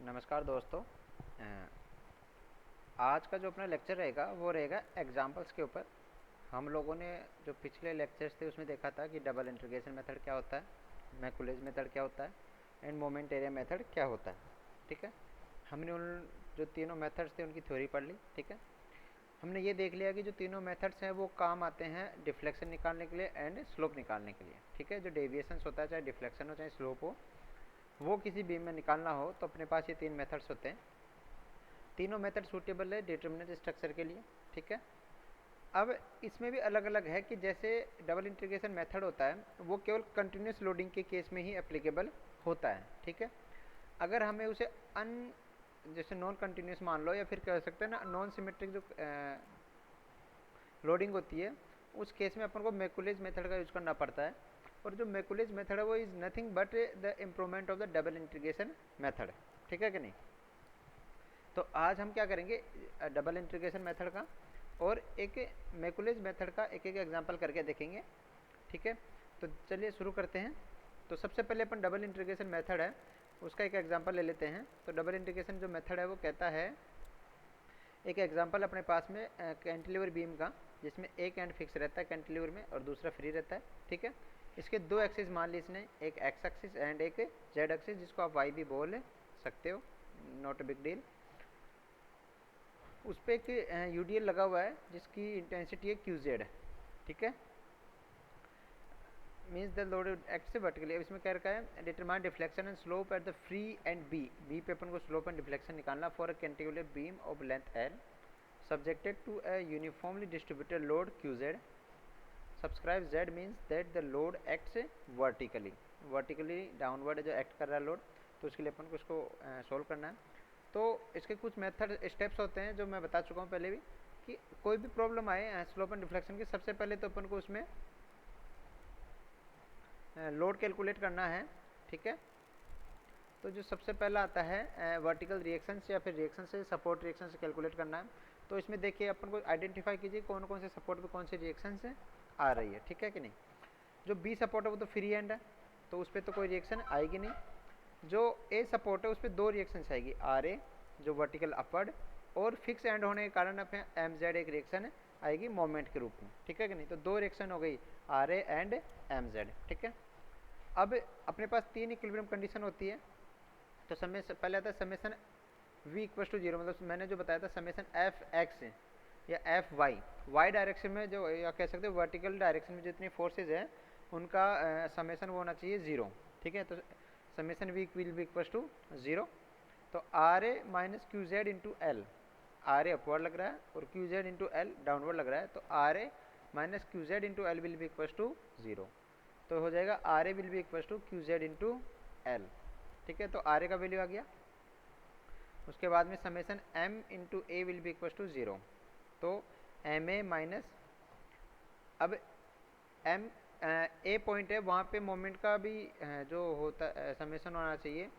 नमस्कार दोस्तों। आज का जो अपना लेक्चर रहेगा वो रहेगा एग्जांपल्स के ऊपर। हम लोगों ने जो पिछले लेक्चर्स थे उसमें देखा था कि डबल इंटीग्रेशन मेथड क्या होता है, मैकुलेज मेथड क्या होता है एंड मोमेंट एरिया मेथड क्या होता है। ठीक है, हमने उन जो तीनों मेथड्स थे उनकी थ्योरी पढ़ ली। ठीक है, हमने ये देख लिया कि जो तीनों मेथड्स हैं वो काम आते हैं डिफ्लेक्शन निकालने के लिए एंड स्लोप निकालने के लिए। ठीक है, जो डेविएशंस होता है, चाहे डिफ्लेक्शन हो चाहे स्लोप हो, वो किसी बीम में निकालना हो तो अपने पास ये तीन मेथड्स होते हैं। तीनों मेथड सूटेबल है डिटर्मिनेंट स्ट्रक्चर के लिए। ठीक है, अब इसमें भी अलग अलग है कि जैसे डबल इंटीग्रेशन मेथड होता है वो केवल कंटिन्यूस लोडिंग के केस में ही एप्लीकेबल होता है। ठीक है, अगर हमें उसे जैसे नॉन कंटिन्यूस मान लो, या फिर कह सकते हैं ना नॉन सिमेट्रिक जो लोडिंग होती है, उस केस में अपन को मैकुलेज मेथड का यूज़ करना पड़ता है। और जो मैकुलेज मेथड है वो is nothing but the improvement of the double integration method. ठीक है कि नहीं? तो आज हम क्या करेंगे, डबल इंटीग्रेशन मेथड का और एक मैकुलेज मेथड का एक एक एग्जांपल करके देखेंगे। ठीक है, तो चलिए शुरू करते हैं। तो सबसे पहले अपन डबल इंटीग्रेशन मेथड है उसका एक एग्जांपल ले लेते हैं। तो डबल इंटीग्रेशन जो मेथड है वो कहता है, एक एग्जांपल अपने पास में कैंटिलीवर बीम का, जिसमें एक एंड फिक्स रहता है कैंटिलीवर में और दूसरा फ्री रहता है। ठीक है, इसके दो एक्सिस मान ली इसने, एक एक्स एक्सिस एंड एक जेड एक्सिस, जिसको आप वाई भी बोल सकते हो, नॉट अ बिग डील। उस पर एक यूडीएल लगा हुआ है जिसकी इंटेंसिटी है क्यू जेड। ठीक है, मीन्स द लोड एक्ट से वर्टिकली। अब इसमें क्या रखा है, determine deflection and slope at the free end B पे अपन को स्लोप एंड डिफ्लेक्शन निकालना for a cantilever beam of length L subjected to a uniformly distributed load qz. Subscribe z means that the load acts vertically downward जो act कर रहा है load, तो उसके लिए अपन को इसको सोल्व करना है। तो इसके कुछ मेथड स्टेप्स होते हैं जो मैं बता चुका हूँ पहले भी, कि कोई भी प्रॉब्लम आए स्लोप एंड डिफ्लेक्शन की, सबसे पहले तो अपन को उसमें लोड कैलकुलेट करना है। ठीक है, तो जो सबसे पहला आता है वर्टिकल रिएक्शन से या फिर रिएक्शन से सपोर्ट रिएक्शन से कैलकुलेट करना है। तो इसमें देखिए अपन को आइडेंटिफाई कीजिए कौन कौन से सपोर्ट पे कौन से रिएक्शन से आ रही है। ठीक है कि नहीं? जो बी सपोर्ट है वो तो फ्री एंड है, तो उस पर तो कोई रिएक्शन आएगी नहीं। जो ए सपोर्ट है उस पर दो रिएक्शन आएगी, आर ए जो वर्टिकल अपवर्ड, और फिक्स एंड होने के कारण अपने एम जेड एक रिएक्शन आएगी मोमेंट के रूप में। ठीक है कि नहीं? तो दो रिएक्शन हो गई, R A and M Z. ठीक है, अब अपने पास तीन इक्विलिब्रियम कंडीशन होती है। तो पहले आता है summation v equal to zero, मतलब मैंने जो बताया था समेसन एफ एक्स या एफ वाई डायरेक्शन में, जो या कह सकते हो वर्टिकल डायरेक्शन में जितनी फोर्सेज हैं उनका समेसन वो होना चाहिए जीरो। ठीक है, तो summation v will be equal to zero. तो R A minus Q Z into L, R A upward लग रहा है और Q Z into L downward लग रहा है, तो R A minus Q Z into L will be equal to zero. तो हो जाएगा R A will be equal to Q Z into L. ठीक है, तो आर ए का वैल्यू आ गया। उसके बाद में summation M into A will be equal to zero. तो एम ए माइनस, अब एम ए पॉइंट है वहाँ पे मोमेंट का भी जो होता समेसन होना चाहिए,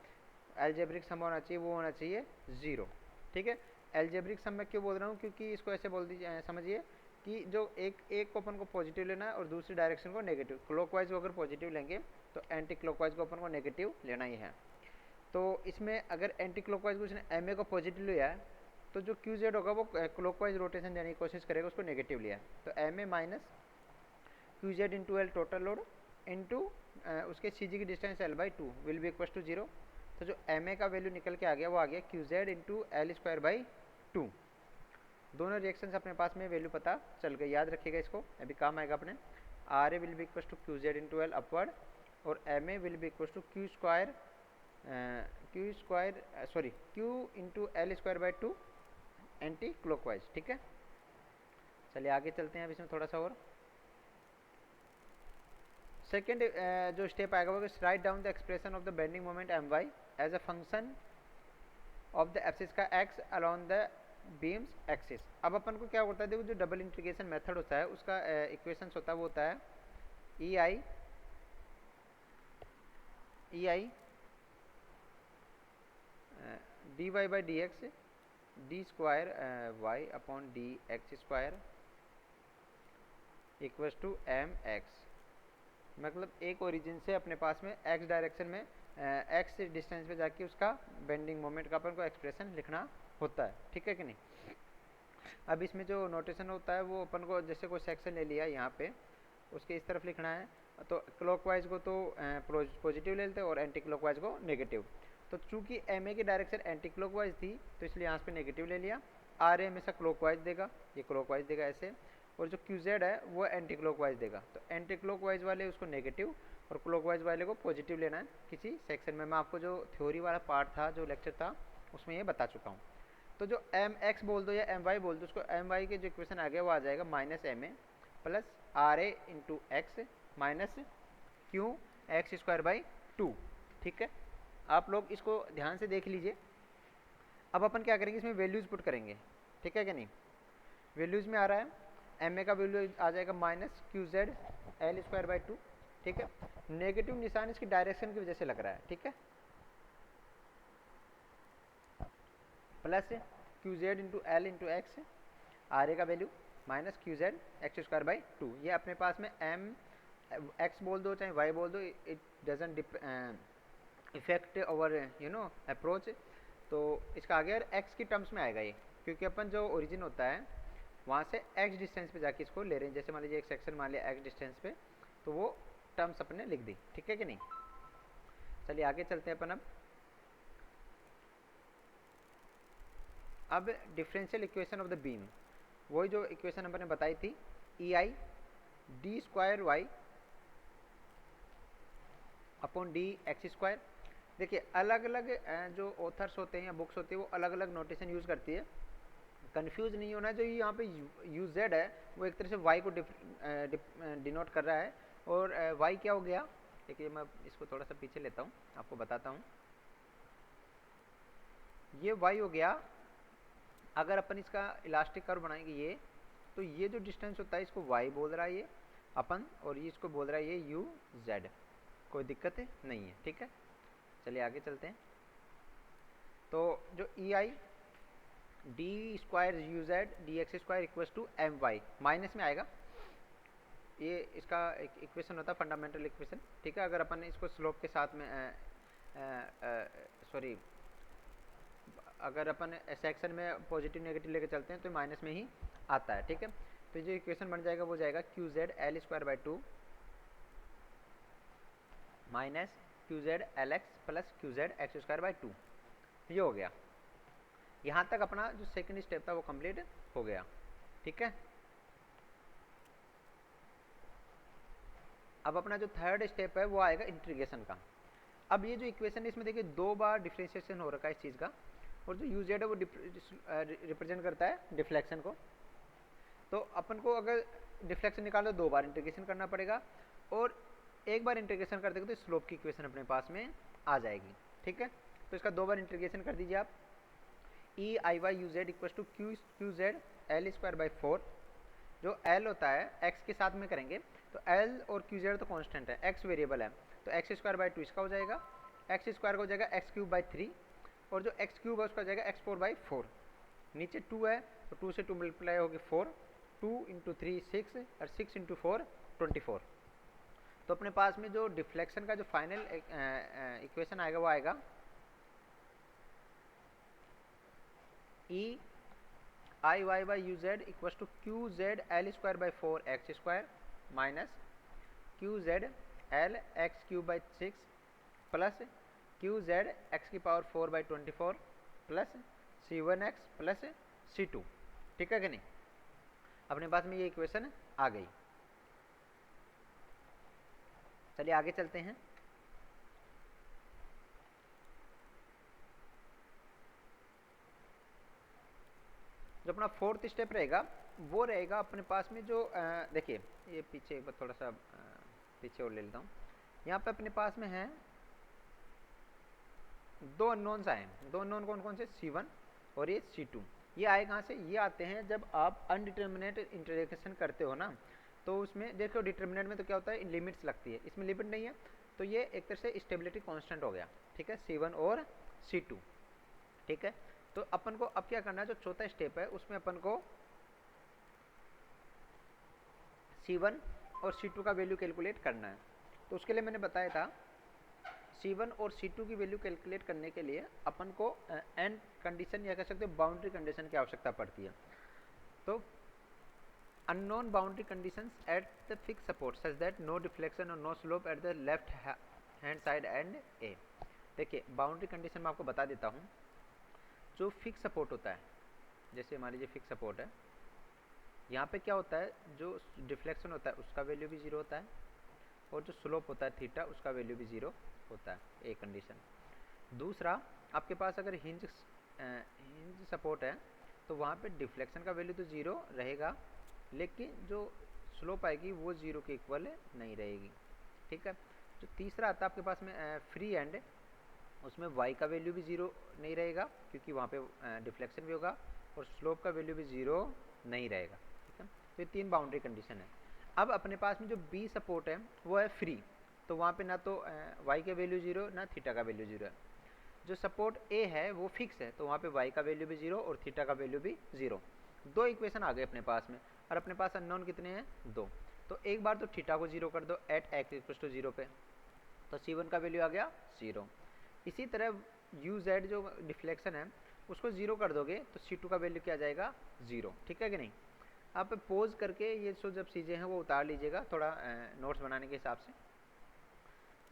एल्जेब्रिक सम होना चाहिए, वो होना चाहिए जीरो। ठीक है, एल्जेब्रिक सम मैं क्यों बोल रहा हूँ, क्योंकि इसको ऐसे बोल दीजिए, समझिए कि जो एक को अपन को पॉजिटिव लेना है और दूसरी डायरेक्शन को नेगेटिव। क्लॉकवाइज को अगर पॉजिटिव लेंगे तो एंटी क्लॉकवाइज को अपन को नेगेटिव लेना ही है। तो इसमें अगर एंटी क्लॉकवाइज को उसने एम ए को पॉजिटिव लिया है, तो जो क्यू जेड होगा वो क्लॉकवाइज रोटेशन देने की कोशिश करेगा, उसको नेगेटिव लिया है। तो M A minus Q Z into L total load into उसके सी जी की distance L by two will be equal to zero. तो जो एम ए का वैल्यू निकल के आ गया वो आ गया Q Z into L square by to. दोनों रिएक्शंस अपने पास में वैल्यू पता चल गई, याद रखिएगा इसको, अभी काम आएगा अपने। R A will be equal to Q Z into L upward और M A will be equal to Q square Q into L square by two anticlockwise. ठीक है, चलिए आगे चलते हैं अब इसमें थोड़ा सा और। सेकेंड जो स्टेप आएगा वो, write down the expression of the bending moment M Y as a function of the axis का X along the beams axis. अब अपन को क्या होता है, देखो जो डबल इंटीग्रेशन मेथड होता है उसका इक्वेशंस होता है वो होता है E I D Y by D X D square Y upon D X square equals to M X. मतलब एक ओरिजिन से अपने पास में एक्स डायरेक्शन में एक्स डिस्टेंस पे जाके उसका बेंडिंग मोमेंट का अपन को एक्सप्रेशन लिखना होता है, ठीक है कि नहीं। अब इसमें जो नोटेशन होता है वो अपन को जैसे कोई सेक्शन ले लिया यहाँ पे, उसके इस तरफ लिखना है, तो क्लॉकवाइज को तो पॉजिटिव ले लेते हैं और एंटी क्लॉकवाइज को नेगेटिव। तो चूंकि एम ए की डायरेक्शन एंटी क्लॉकवाइज थी तो इसलिए यहाँ पे नेगेटिव ले लिया। आर ए हमेशा क्लॉकवाइज देगा, ये क्लॉकवाइज देगा ऐसे, और जो क्यू जेड है वो एंटी क्लॉकवाइज देगा। तो एंटी क्लॉकवाइज वाले उसको नेगेटिव और क्लॉकवाइज वाले को पॉजिटिव लेना है किसी सेक्शन में। मैं आपको जो थ्योरी वाला पार्ट था, जो लेक्चर था, उसमें ये बता चुका हूँ। तो जो एम एक्स बोल दो या एम वाई बोल दो, उसको एम वाई के जो इक्वेशन आ गया वो आ जाएगा minus M A plus R A into X minus Q X square by 2, ठीक है। आप लोग इसको ध्यान से देख लीजिए। अब अपन क्या करेंगे, इसमें वैल्यूज पुट करेंगे, ठीक है कि नहीं। वैल्यूज में आ रहा है एम ए का वैल्यू आ जाएगा minus Q Z L square by 2, ठीक है। नेगेटिव निशान इसकी डायरेक्शन की वजह से लग रहा है, ठीक है, plus Q Z into L into X, R A का value minus Q Z X square by 2। ये अपने पास में एम एक्स बोल दो चाहे वाई बोल दो, it doesn't effect over approach. तो इसका आगे एक्स की टर्म्स में आएगा ये, क्योंकि अपन जो ओरिजिन होता है वहाँ से एक्स डिस्टेंस पे जाके इसको ले रहे हैं। जैसे मान लीजिए एक सेक्शन मान लिया एक्स डिस्टेंस पे, तो वो टर्म्स अपने लिख दी, ठीक है कि नहीं। चलिए आगे चलते हैं अपन। अब differential equation of the beam, वही जो इक्वेशन अपन ने बताई थी, E I D square Y upon D X square. देखिए अलग अलग जो ऑथर्स होते हैं या बुक्स होती है वो अलग अलग नोटेशन यूज़ करती है। कंफ्यूज नहीं होना, जो यहाँ पे यू जेड है वो एक तरह से वाई को डिनोट कर रहा है, और वाई क्या हो गया। देखिए मैं इसको थोड़ा सा पीछे लेता हूँ, आपको बताता हूँ। ये वाई हो गया, अगर अपन इसका इलास्टिक कर्व बनाएंगे ये, तो ये जो डिस्टेंस होता है इसको वाई बोल रहा है ये अपन, और ये इसको बोल रहा है ये यू जेड। कोई दिक्कत है नहीं है, ठीक है। चलिए आगे चलते हैं। तो जो E I D square U Z D X square equals to M Y minus में आएगा, ये इसका एक इक्वेशन होता है फंडामेंटल इक्वेशन, ठीक है। अगर अपन इसको स्लोप के साथ में सॉरी अगर अपन सेक्शन में पॉजिटिव नेगेटिव लेके चलते हैं तो माइनस में ही आता है, ठीक है। तो जो इक्वेशन बन जाएगा वो जाएगा Q Z L square by 2 minus Q Z L x plus Q Z X square by 2। ये हो गया, यहाँ तक अपना जो सेकंड स्टेप था वो कंप्लीट हो गया, ठीक है। अब अपना जो थर्ड स्टेप है वो आएगा इंटीग्रेशन का। अब ये जो इक्वेशन है इसमें देखिए 2 बार डिफ्रेंशिएशन हो रखा है इस चीज़ का, और जो यू जेड है वो रिप्रेजेंट करता है डिफ्लेक्शन को। तो अपन को अगर डिफ्लेक्शन निकालो 2 बार इंटीग्रेशन करना पड़ेगा, और एक बार इंटीग्रेशन कर देंगे तो स्लोप की इक्वेशन अपने पास में आ जाएगी, ठीक है। तो इसका 2 बार इंटीग्रेशन कर दीजिए आप। E I Y U Z equal to Q Z L square by 4। जो एल होता है एक्स के साथ में करेंगे, तो एल और क्यू जेड तो कॉन्स्टेंट है, एक्स वेरिएबल है, तो एक्स स्क्वायर बाई 2 इसका हो जाएगा, एक्स स्क्वायर का हो जाएगा एक्स क्यूब बाई 3, और जो एक्स क्यूब है उसका हो जाएगा एक्स 4 बाई 4। नीचे 2 है तो 2 से 2 मल्टीप्लाई होगी 4, 2 इंटू 3 6, और 6 इंटू 4 24। तो अपने पास में जो डिफ्लेक्शन का जो फाइनल इक्वेशन आएगा वो आएगा E I Y by U Z equal to Q Z L square by 4 X square minus Q Z L X cube by 6 plus Q Z X की power 4 by 24 plus c1x plus c2, ठीक है कि नहीं। अपने पास में ये equation आ गई। चलिए आगे चलते हैं। जो अपना फोर्थ स्टेप रहेगा वो रहेगा अपने पास में जो देखिए ये पीछे थोड़ा सा पीछे और ले लेता हूँ। यहाँ पे अपने पास में है 2 अननोन्स आए हैं। 2 अननोन कौन कौन से, C1 और ये C2। ये आए कहाँ से, ये आते हैं जब आप अनडिटर्मिनेट इंटीग्रेशन करते हो ना, तो उसमें देखो डिटर्मिनेट में तो क्या होता है लिमिट्स लगती है, इसमें लिमिट नहीं है, तो ये एक तरह से स्टेबिलिटी कांस्टेंट हो गया, ठीक है, C1 और C2, ठीक है। तो अपन को अब क्या करना है, जो चौथा स्टेप है उसमें अपन को C1 और C2 का वैल्यू कैलकुलेट करना है। तो उसके लिए मैंने बताया था C1 और C2 की वैल्यू कैलकुलेट करने के लिए अपन को एंड कंडीशन या कह सकते हो बाउंड्री कंडीशन की आवश्यकता पड़ती है। तो unknown boundary conditions at the fix support such that no deflection और no slope at the left hand side end A. देखिए बाउंड्री कंडीशन मैं आपको बता देता हूँ। जो फिक्स सपोर्ट होता है, जैसे मान लीजिए फिक्स सपोर्ट है, यहाँ पे क्या होता है, जो डिफ्लेक्शन होता है उसका वैल्यू भी जीरो होता है और जो स्लोप होता है थीटा उसका वैल्यू भी जीरो होता है, एक कंडीशन। दूसरा, आपके पास अगर हिंज सपोर्ट है तो वहाँ पे डिफ्लेक्शन का वैल्यू तो जीरो रहेगा, लेकिन जो स्लोप आएगी वो जीरो के इक्वल नहीं रहेगी। ठीक है। जो तीसरा आता है आपके पास में फ्री एंड, उसमें y का वैल्यू भी जीरो नहीं रहेगा क्योंकि वहाँ पे डिफ्लेक्शन भी होगा और स्लोप का वैल्यू भी जीरो नहीं रहेगा। ठीक है। तो ये तीन बाउंड्री कंडीशन है। अब अपने पास में जो बी सपोर्ट है वो है फ्री, तो वहाँ पे ना तो y का वैल्यू जीरो ना थीटा का वैल्यू जीरो है। जो सपोर्ट ए है वो फिक्स है, तो वहाँ पे y का वैल्यू भी जीरो और थीटा का वैल्यू भी जीरो। दो इक्वेशन आ गए अपने पास में, और अपने पास अननोन कितने हैं, दो। तो एक बार तो थीटा को जीरो कर दो at X equal to zero पे, तो C1 का वैल्यू आ गया जीरो। इसी तरह यू जेड जो डिफ्लेक्शन है उसको जीरो कर दोगे तो C2 का वैल्यू क्या आ जाएगा, जीरो। ठीक है कि नहीं। आप पोज करके ये सो जब चीज़ें हैं वो उतार लीजिएगा थोड़ा नोट्स बनाने के हिसाब से।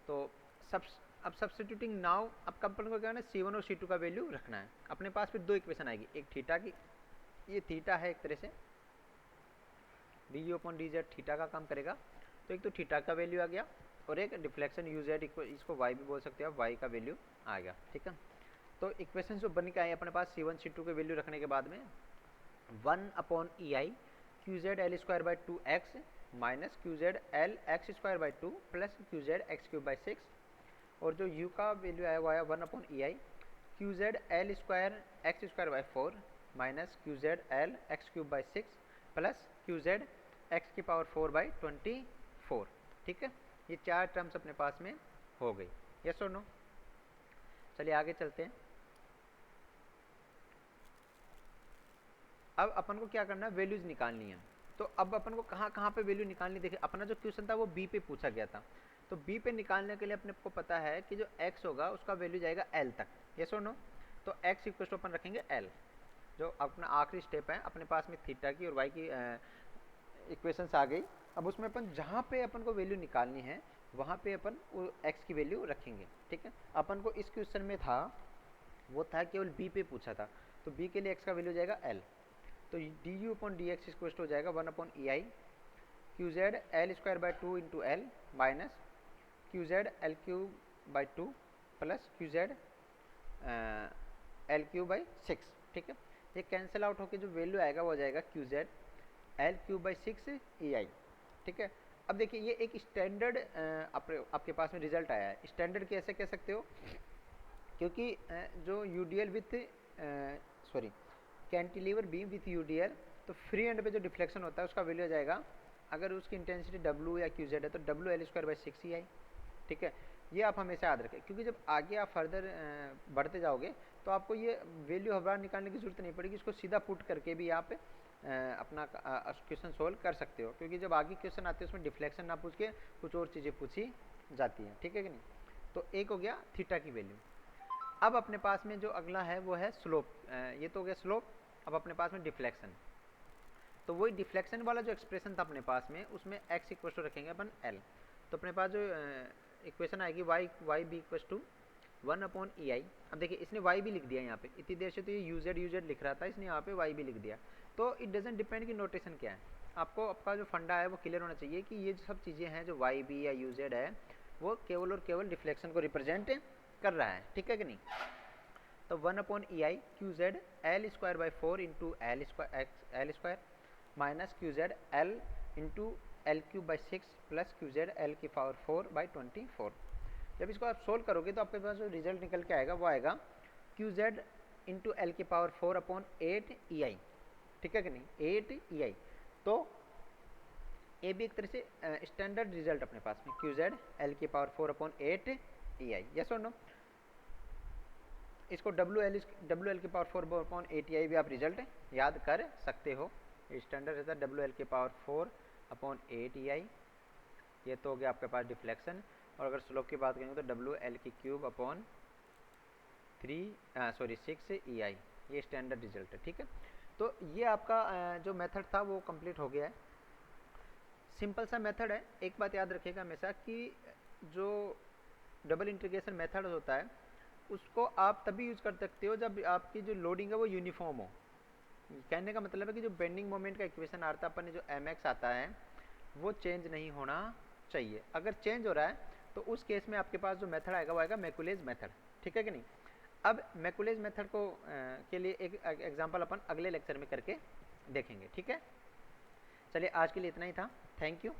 तो अब सब्स्टिट्यूटिंग नाउ, अब कंपनी को क्या है, C1 और C2 का वैल्यू रखना है। अपने पास फिर दो इक्वेशन आएगी, एक थीटा की, ये थीटा है एक तरह से, du/dz थीटा का काम करेगा, तो एक तो थीटा का वैल्यू आ गया और एक डिफ्लेक्शन यू जेड, इसको y भी बोल सकते हो आप, y का वैल्यू आ गया। ठीक है। तो इक्वेशन जो बन के आए अपने पास C1 C2 के वैल्यू रखने के बाद में 1/ei qz l square by 2x minus qz l x square by 2 plus qz x cube by 6, और जो u का वैल्यू आया वो आया 1/ei qz l square x square by 4 minus qz l x cube by 6 plus qz x की power 4 by 24। ठीक है। ये चार टर्म्स अपने पास में हो गई, यस और नो। चलिए आगे चलते हैं। अब अपन को क्या करना है, वैल्यूज निकालनी है। तो अब अपन को कहाँ कहाँ पे वैल्यू निकालनी, देखिए अपना जो क्वेश्चन था वो बी पे पूछा गया था, तो बी पे निकालने के लिए अपने को पता है कि जो x होगा उसका वैल्यू जाएगा l तक, यस और नो। तो x इक्वल टू अपन रखेंगे l, जो अपना आखिरी स्टेप है। अपने पास में थीटा की और y की इक्वेशंस आ गई। अब उसमें अपन जहाँ पे अपन को वैल्यू निकालनी है वहाँ पे अपन वो x की वैल्यू रखेंगे। ठीक है। अपन को इस क्वेश्चन में था वो था केवल b पे पूछा था, तो b के लिए x का वैल्यू जाएगा l, तो du/dx इक्वल हो जाएगा 1/ei qz l square by 2 into L minus qz l cube by 2 plus qz l cube by 6। ठीक है। ये कैंसिल आउट होकर जो वैल्यू आएगा वो आ जाएगा qz l cube by 6 ei। ठीक है। अब देखिए ये एक स्टैंडर्ड आपके पास में रिजल्ट आया है। स्टैंडर्ड कैसे कह सकते हो, क्योंकि जो UDL with sorry cantilever beam width UDL, तो फ्री एंड पे जो डिफ्लेक्शन होता है उसका वैल्यू आ जाएगा, अगर उसकी इंटेंसिटी W या QZ है तो WL स्क्वायर बाई 6 ही आई। ठीक है। ये आप हमेशा याद रखें, क्योंकि जब आगे आप फर्दर बढ़ते जाओगे तो आपको ये वैल्यू हर बार निकालने की जरूरत नहीं पड़ेगी, इसको सीधा पुट करके भी आप अपना क्वेश्चन सोल्व कर सकते हो, क्योंकि जब आगे क्वेश्चन आते हैं उसमें डिफ्लेक्शन ना पूछ के कुछ और चीज़ें पूछी जाती हैं। ठीक है कि नहीं। तो एक हो गया थीटा की वैल्यू। अब अपने पास में जो अगला है वो है स्लोप, ये तो हो गया स्लोप। अब अपने पास में डिफ्लेक्शन, तो वही डिफ्लेक्शन वाला जो एक्सप्रेशन था अपने पास में उसमें x इक्वल टू रखेंगे अपन l, तो अपने पास जो इक्वेशन आएगी y b equal to 1/ei। अब देखिए इसने y भी लिख दिया यहाँ पे, इतनी देर से तो ये uz लिख रहा था, इसने यहाँ पे y भी लिख दिया। तो इट डजेंट डिपेंड की नोटेशन क्या है, आपको आपका जो फंडा है वो क्लियर होना चाहिए कि ये सब चीज़ें हैं जो y b या uz है वो केवल और केवल डिफ्लेक्शन को रिप्रेजेंट कर रहा है। ठीक है कि नहीं। तो 1/ei qz l square by 4 into L square minus qz l into L cube by 6 plus qz l की पावर 4 बाई 24। जब इसको आप सोल्व करोगे तो आपके पास जो रिजल्ट निकल के आएगा वो आएगा qz इंटू एल की पावर 4/8 ei। ठीक है कि नहीं, 8 ei। तो ये भी एक तरह से स्टैंडर्ड रिजल्ट अपने पास में qz l की पावर 4/8 ei, यस और नो। इसको WL की पावर 4/8 ei भी आप रिजल्ट याद कर सकते हो। स्टैंडर्ड रहता है WL की पावर 4/8 ei ये तो हो गया आपके पास डिफ्लेक्शन। और अगर स्लोप की बात करेंगे तो डब्ल्यू एल की क्यूब अपॉन 6 ई आई, ये स्टैंडर्ड रिजल्ट है। ठीक है, तो ये आपका जो मेथड था वो कंप्लीट हो गया है। सिंपल सा मेथड है। एक बात याद रखिएगा हमेशा कि जो डबल इंटीग्रेशन मेथड होता है उसको आप तभी यूज कर सकते हो जब आपकी जो लोडिंग है वो यूनिफॉर्म हो। कहने का मतलब है कि जो बेंडिंग मोमेंट का इक्वेशन आता है अपन ने, जो एम एक्स आता है वो चेंज नहीं होना चाहिए। अगर चेंज हो रहा है तो उस केस में आपके पास जो मेथड आएगा वो आएगा मैकुलेज मेथड। ठीक है कि नहीं। अब मैकुलेज मेथड को के लिए एक एग्जांपल अपन अगले लेक्चर में करके देखेंगे। ठीक है, चलिए आज के लिए इतना ही था। Thank you.